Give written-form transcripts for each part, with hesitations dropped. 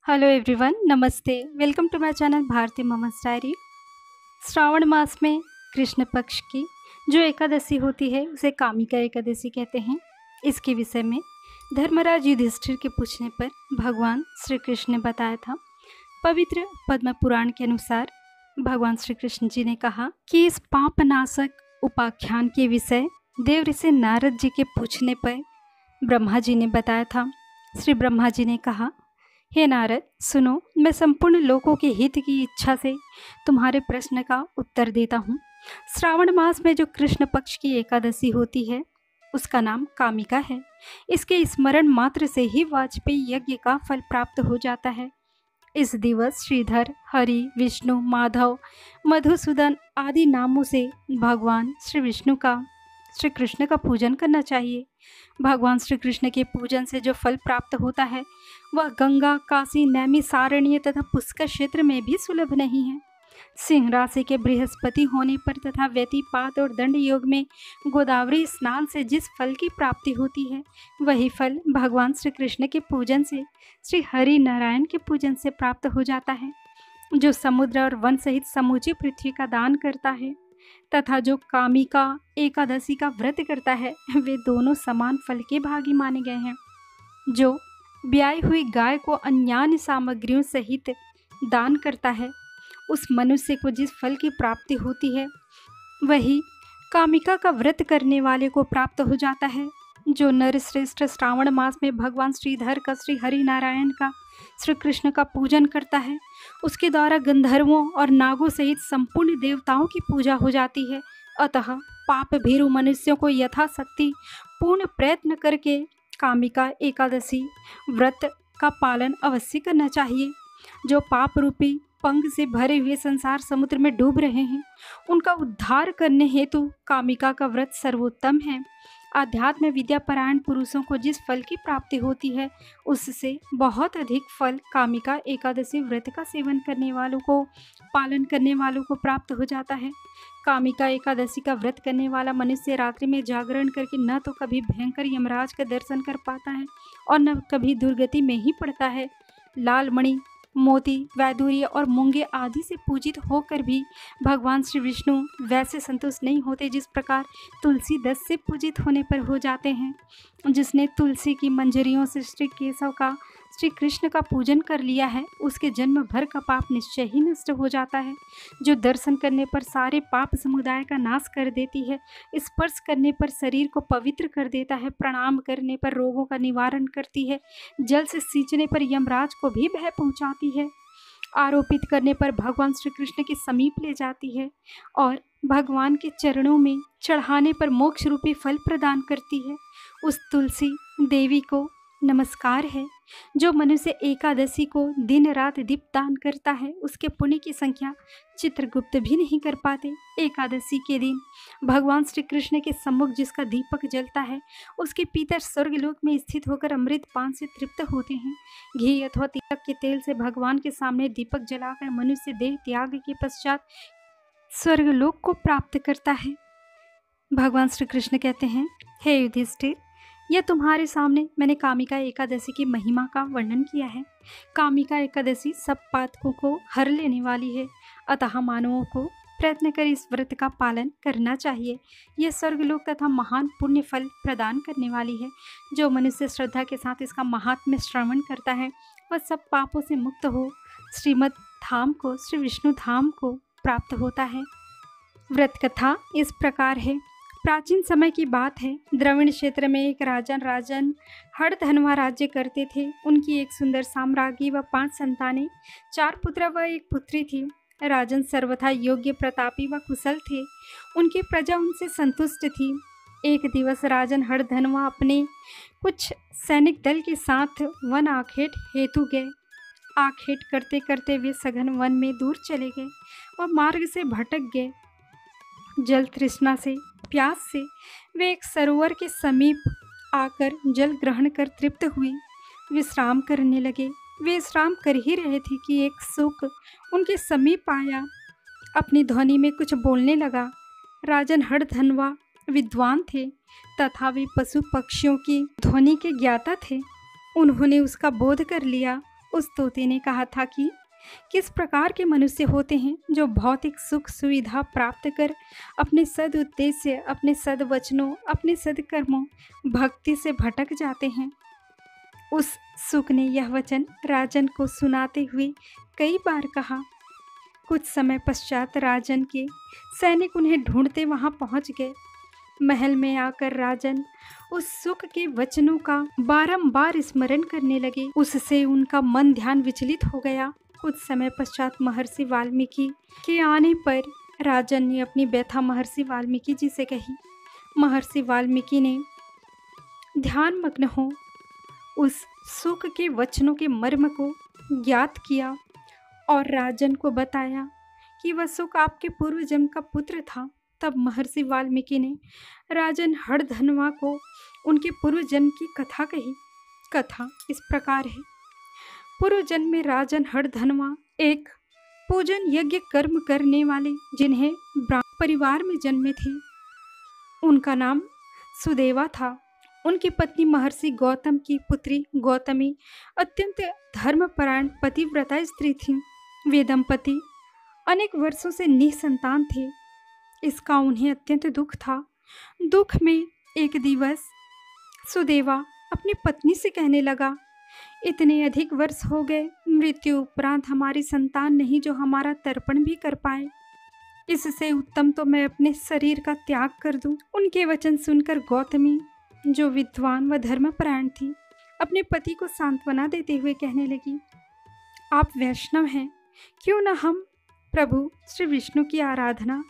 Hello everyone, नमस्ते। Welcome to my channel Bharti mums diary. Shravan मास में कृष्ण पक्ष की जो एकादशी होती है उसे कामिका एकादशी कहते हैं। इसके विषय में धर्मराज युधिष्ठिर के पूछने पर भगवान श्री कृष्ण ने बताया था। पवित्र पद्म पुराण के अनुसार भगवान श्री कृष्ण जी ने कहा कि इस पापनाशक उपाख्यान के विषय देव ऋषि नारद जी के पूछने पर ब्रह्मा जी ने बताया था। श्री ब्रह्मा जी ने कहा, हे नारद, सुनो, मैं संपूर्ण लोगों के हित की इच्छा से तुम्हारे प्रश्न का उत्तर देता हूँ। श्रावण मास में जो कृष्ण पक्ष की एकादशी होती है उसका नाम कामिका है। इसके स्मरण मात्र से ही वाजपेयी यज्ञ का फल प्राप्त हो जाता है। इस दिवस श्रीधर, हरि, विष्णु, माधव, मधुसूदन आदि नामों से भगवान श्री कृष्ण का पूजन करना चाहिए। भगवान श्री कृष्ण के पूजन से जो फल प्राप्त होता है वह गंगा, काशी, नैमिषारण्य तथा पुष्कर क्षेत्र में भी सुलभ नहीं है। सिंह राशि के बृहस्पति होने पर तथा व्यतिपात और दंड योग में गोदावरी स्नान से जिस फल की प्राप्ति होती है वही फल भगवान श्री कृष्ण के पूजन से, श्री हरि नारायण के पूजन से प्राप्त हो जाता है। जो समुद्र और वन सहित समूची पृथ्वी का दान करता है तथा जो कामिका एकादशी का व्रत करता है वे दोनों समान फल के भागी माने गए हैं। जो ब्याई हुई गाय को अन्यान्य सामग्रियों सहित दान करता है उस मनुष्य को जिस फल की प्राप्ति होती है वही कामिका का व्रत करने वाले को प्राप्त हो जाता है। जो नर श्रेष्ठ श्रावण मास में भगवान श्रीधर का, श्री हरि नारायण का, श्री कृष्ण का पूजन करता है उसके द्वारा गंधर्वों और नागों सहित संपूर्ण देवताओं की पूजा हो जाती है। अतः पाप भीरु मनुष्यों को यथाशक्ति पूर्ण प्रयत्न करके कामिका एकादशी व्रत का पालन अवश्य करना चाहिए। जो पाप रूपी पंग से भरे हुए संसार समुद्र में डूब रहे हैं उनका उद्धार करने हेतु कामिका का व्रत सर्वोत्तम है। आध्यात्म विद्या परायण पुरुषों को जिस फल की प्राप्ति होती है उससे बहुत अधिक फल कामिका एकादशी व्रत का सेवन करने वालों को, पालन करने वालों को प्राप्त हो जाता है। कामिका एकादशी का व्रत करने वाला मनुष्य रात्रि में जागरण करके न तो कभी भयंकर यमराज का दर्शन कर पाता है और न कभी दुर्गति में ही पड़ता है। लाल मणि, मोती, वैदूर्य और मूंगे आदि से पूजित होकर भी भगवान श्री विष्णु वैसे संतुष्ट नहीं होते जिस प्रकार तुलसी दस से पूजित होने पर हो जाते हैं। जिसने तुलसी की मंजरियों से श्री केशव का, श्री कृष्ण का पूजन कर लिया है उसके जन्म भर का पाप निश्चय ही नष्ट हो जाता है। जो दर्शन करने पर सारे पाप समुदाय का नाश कर देती है, स्पर्श करने पर शरीर को पवित्र कर देता है, प्रणाम करने पर रोगों का निवारण करती है, जल से सींचने पर यमराज को भी भय पहुंचाती है, आरोपित करने पर भगवान श्री कृष्ण के समीप ले जाती है और भगवान के चरणों में चढ़ाने पर मोक्ष रूपी फल प्रदान करती है। उस तुलसी देवी को नमस्कार है। जो मनुष्य एकादशी को दिन रात दीपदान करता है उसके पुण्य की संख्या चित्रगुप्त भी नहीं कर पाते। एकादशी के दिन भगवान श्री कृष्ण के सम्मुख जिसका दीपक जलता है उसके पितर स्वर्गलोक में स्थित होकर अमृत पान से तृप्त होते हैं। घी अथवा तिलक के तेल से भगवान के सामने दीपक जलाकर मनुष्य देह त्याग के पश्चात स्वर्गलोक को प्राप्त करता है। भगवान श्री कृष्ण कहते हैं, हे युधिष्ठिर, यह तुम्हारे सामने मैंने कामिका एकादशी की महिमा का वर्णन किया है। कामिका एकादशी सब पातकों को हर लेने वाली है, अतः मानवों को प्रयत्न कर इस व्रत का पालन करना चाहिए। यह स्वर्गलोक तथा महान पुण्य फल प्रदान करने वाली है। जो मनुष्य श्रद्धा के साथ इसका महात्म्य श्रवण करता है वह सब पापों से मुक्त हो श्रीमद धाम को, श्री विष्णु धाम को प्राप्त होता है। व्रत कथा इस प्रकार है। प्राचीन समय की बात है। द्रविड़ क्षेत्र में एक राजन हड़धनवा राज्य करते थे। उनकी एक सुंदर साम्राज्ञी व 5 संतानें, 4 पुत्र व 1 पुत्री थी। राजन सर्वथा योग्य, प्रतापी व कुशल थे। उनकी प्रजा उनसे संतुष्ट थी। एक दिवस राजन हड़धनवा अपने कुछ सैनिक दल के साथ वन आखेट हेतु गए। आखेट करते करते वे सघन वन में दूर चले गए व मार्ग से भटक गए। जल तृष्णा से, प्यास से वे एक सरोवर के समीप आकर जल ग्रहण कर तृप्त हुए, विश्राम करने लगे। वे विश्राम कर ही रहे थे कि एक शुक उनके समीप आया, अपनी ध्वनि में कुछ बोलने लगा। राजन हड़धनवा विद्वान थे तथा वे पशु पक्षियों की ध्वनि के ज्ञाता थे। उन्होंने उसका बोध कर लिया। उस तोते ने कहा था कि किस प्रकार के मनुष्य होते हैं जो भौतिक सुख सुविधा प्राप्त कर अपने सद उद्देश्य, अपने सद वचनों, अपने सदकर्मों, भक्ति से भटक जाते हैं। उस सुख ने यह वचन राजन को सुनाते हुए कई बार कहा। कुछ समय पश्चात राजन के सैनिक उन्हें ढूंढते वहां पहुंच गए। महल में आकर राजन उस सुख के वचनों का बारंबार स्मरण करने लगे। उससे उनका मन ध्यान विचलित हो गया। कुछ समय पश्चात महर्षि वाल्मीकि के आने पर राजन ने अपनी व्यथा महर्षि वाल्मीकि जी से कही। महर्षि वाल्मीकि ने ध्यानमग्न हो उस सुख के वचनों के मर्म को ज्ञात किया और राजन को बताया कि वह सुख आपके पूर्व जन्म का पुत्र था। तब महर्षि वाल्मीकि ने राजन हरधन्वा को उनके पूर्व जन्म की कथा कही। कथा इस प्रकार है। पूर्व जन्म में राजन हरधन्वा एक पूजन यज्ञ कर्म करने वाले जिन्हें ब्राह्मण परिवार में जन्मे थे। उनका नाम सुदेवा था। उनकी पत्नी महर्षि गौतम की पुत्री गौतमी अत्यंत धर्मपरायण पतिव्रता स्त्री थी। वे दंपति अनेक वर्षों से निसंतान थे। इसका उन्हें अत्यंत दुख था। दुख में एक दिवस सुदेवा अपनी पत्नी से कहने लगा, इतने अधिक वर्ष हो गए, मृत्यु उपरांत हमारी संतान नहीं जो हमारा तर्पण भी कर पाए। इससे उत्तम तो मैं अपने शरीर का त्याग कर दूं। उनके वचन सुनकर गौतमी, जो विद्वान व धर्मपरायण थी, अपने पति को सांत्वना देते हुए कहने लगी, आप वैष्णव हैं, क्यों न हम प्रभु श्री विष्णु की आराधना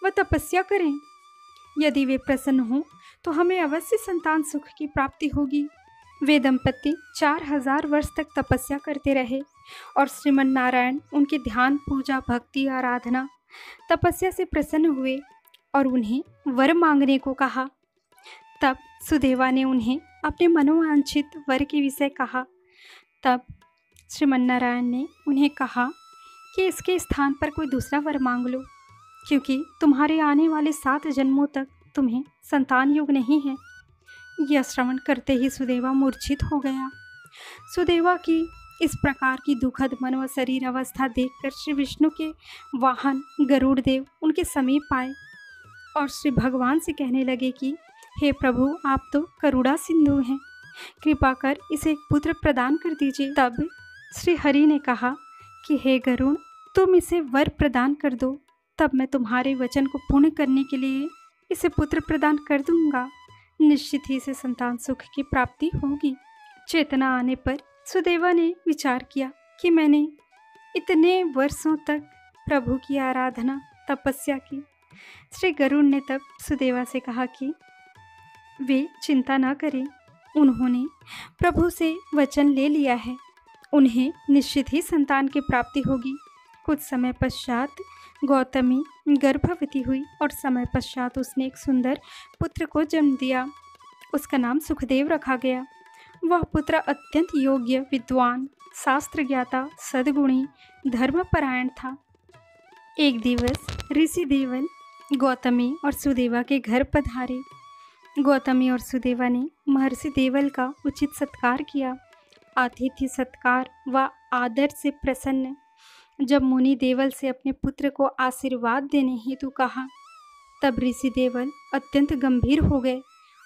व तपस्या करें। यदि वे प्रसन्न हों तो हमें अवश्य संतान सुख की प्राप्ति होगी। वे दंपति 4000 वर्ष तक तपस्या करते रहे और श्रीमन नारायण उनके ध्यान, पूजा, भक्ति, आराधना, तपस्या से प्रसन्न हुए और उन्हें वर मांगने को कहा। तब सुदेवा ने उन्हें अपने मनोवांछित वर के विषय कहा। तब श्रीमन नारायण ने उन्हें कहा कि इसके स्थान पर कोई दूसरा वर मांग लो, क्योंकि तुम्हारे आने वाले 7 जन्मों तक तुम्हें संतान योग नहीं है। यह श्रवण करते ही सुदेवा मूर्छित हो गया। सुदेवा की इस प्रकार की दुखद मन व शरीर अवस्था देखकर श्री विष्णु के वाहन गरुड़ देव उनके समीप आए और श्री भगवान से कहने लगे कि हे प्रभु, आप तो करुणा सिंधु हैं, कृपा कर इसे एक पुत्र प्रदान कर दीजिए। तब श्री हरि ने कहा कि हे गरुड़, तुम इसे वर प्रदान कर दो, तब मैं तुम्हारे वचन को पूर्ण करने के लिए इसे पुत्र प्रदान कर दूंगा। निश्चित ही इसे संतान सुख की प्राप्ति होगी। चेतना आने पर सुदेवा ने विचार किया कि मैंने इतने वर्षों तक प्रभु की आराधना, तपस्या की। श्री गरुड़ ने तब सुदेवा से कहा कि वे चिंता न करें, उन्होंने प्रभु से वचन ले लिया है, उन्हें निश्चित ही संतान की प्राप्ति होगी। कुछ समय पश्चात गौतमी गर्भवती हुई और समय पश्चात उसने एक सुंदर पुत्र को जन्म दिया। उसका नाम सुखदेव रखा गया। वह पुत्र अत्यंत योग्य, विद्वान, शास्त्र ज्ञाता, सद्गुणी, धर्मपरायण था। एक दिवस ऋषि देवल गौतमी और सुदेवा के घर पधारे। गौतमी और सुदेवा ने महर्षि देवल का उचित सत्कार किया। आतिथ्य सत्कार व आदर से प्रसन्न जब मुनि देवल से अपने पुत्र को आशीर्वाद देने हेतु कहा, तब ऋषि देवल अत्यंत गंभीर हो गए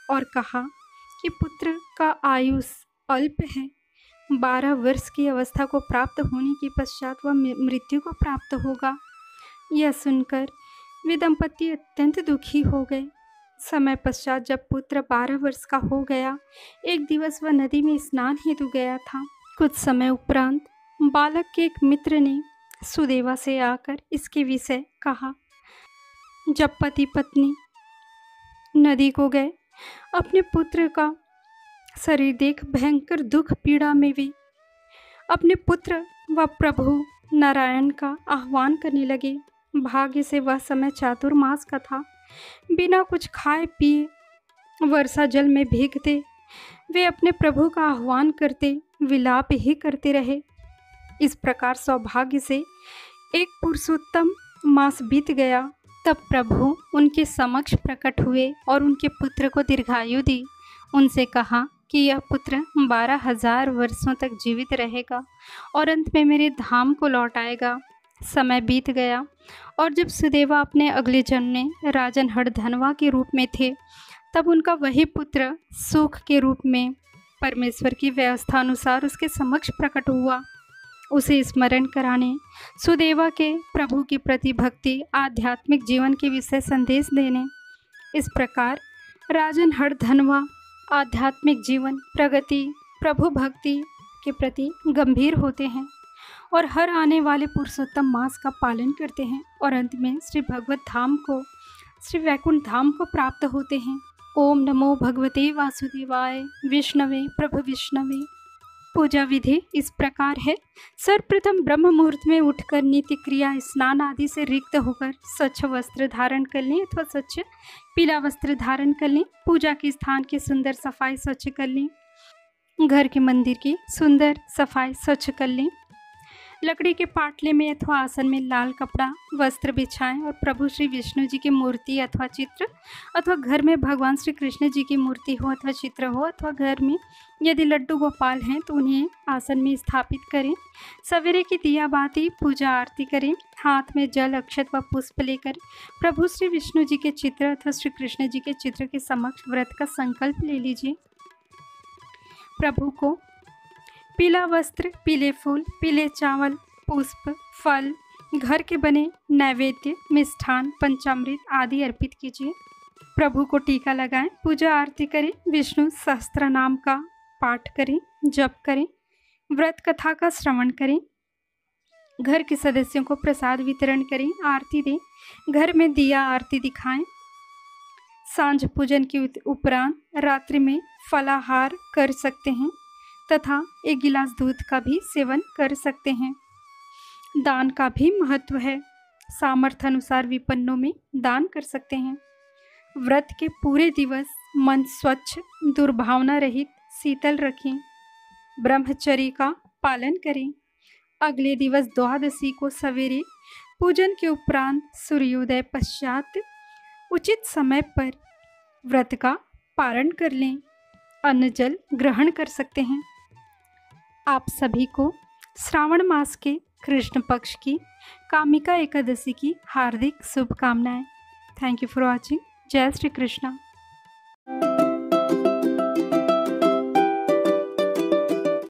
और कहा कि पुत्र का आयुष अल्प है, 12 वर्ष की अवस्था को प्राप्त होने के पश्चात वह मृत्यु को प्राप्त होगा। यह सुनकर वे दंपति अत्यंत दुखी हो गए। समय पश्चात जब पुत्र 12 वर्ष का हो गया, एक दिवस वह नदी में स्नान हेतु गया था। कुछ समय उपरांत बालक के एक मित्र ने सुदेवा से आकर इसके विषय कहा। जब पति पत्नी नदी को गए, अपने पुत्र का शरीर देख भयंकर दुख पीड़ा में वे अपने पुत्र व प्रभु नारायण का आह्वान करने लगे। भाग्य से वह समय चातुर्मास का था। बिना कुछ खाए पिए वर्षा जल में भीगते वे अपने प्रभु का आह्वान करते विलाप ही करते रहे। इस प्रकार सौभाग्य से एक पुरुषोत्तम मास बीत गया। तब प्रभु उनके समक्ष प्रकट हुए और उनके पुत्र को दीर्घायु दी। उनसे कहा कि यह पुत्र 12,000 वर्षों तक जीवित रहेगा और अंत में मेरे धाम को लौट आएगा। समय बीत गया और जब सुदेवा अपने अगले जन्म में राजन हरधनवा के रूप में थे, तब उनका वही पुत्र सुख के रूप में परमेश्वर की व्यवस्था अनुसार उसके समक्ष प्रकट हुआ। उसे स्मरण कराने, सुदेवा के प्रभु के प्रति भक्ति, आध्यात्मिक जीवन के विषय संदेश देने, इस प्रकार राजन हरधनवा आध्यात्मिक जीवन, प्रगति, प्रभु भक्ति के प्रति गंभीर होते हैं और हर आने वाले पुरुषोत्तम मास का पालन करते हैं और अंत में श्री भगवत धाम को, श्री वैकुंठ धाम को प्राप्त होते हैं। ओम नमो भगवते वासुदेवाय। विष्णवे प्रभु विष्णवे। पूजा विधि इस प्रकार है। सर्वप्रथम ब्रह्म मुहूर्त में उठकर नित्य क्रिया स्नान आदि से रिक्त होकर स्वच्छ वस्त्र धारण कर लें अथवा स्वच्छ पीला वस्त्र धारण कर लें। पूजा के स्थान की सुंदर सफाई स्वच्छ कर लें। घर के मंदिर की सुंदर सफाई स्वच्छ कर लें। लकड़ी के पाटले में अथवा आसन में लाल कपड़ा वस्त्र बिछाएं और प्रभु श्री विष्णु जी की मूर्ति अथवा चित्र, अथवा घर में भगवान श्री कृष्ण जी की मूर्ति हो अथवा चित्र हो, अथवा घर में यदि लड्डू गोपाल हैं तो उन्हें आसन में स्थापित करें। सवेरे की दिया बाती पूजा आरती करें। हाथ में जल, अक्षत व पुष्प लेकर प्रभु श्री विष्णु जी के चित्र अथवा श्री कृष्ण जी के चित्र के समक्ष व्रत का संकल्प ले लीजिए। प्रभु को पीला वस्त्र, पीले फूल, पीले चावल, पुष्प, फल, घर के बने नैवेद्य, मिष्ठान, पंचामृत आदि अर्पित कीजिए। प्रभु को टीका लगाएं, पूजा आरती करें, विष्णु सहस्त्र नाम का पाठ करें, जप करें, व्रत कथा का श्रवण करें, घर के सदस्यों को प्रसाद वितरण करें, आरती दें, घर में दिया आरती दिखाएं। सांझ पूजन के उपरांत रात्रि में फलाहार कर सकते हैं तथा 1 गिलास दूध का भी सेवन कर सकते हैं। दान का भी महत्व है। सामर्थ्य अनुसार विपन्नों में दान कर सकते हैं। व्रत के पूरे दिवस मन स्वच्छ, दुर्भावना रहित, शीतल रखें। ब्रह्मचर्य का पालन करें। अगले दिवस द्वादशी को सवेरे पूजन के उपरांत सूर्योदय पश्चात उचित समय पर व्रत का पारण कर लें। अन्न जल ग्रहण कर सकते हैं। आप सभी को श्रावण मास के कृष्ण पक्ष की कामिका एकादशी की हार्दिक शुभकामनाएं। Thank you for watching. जय श्री कृष्णा।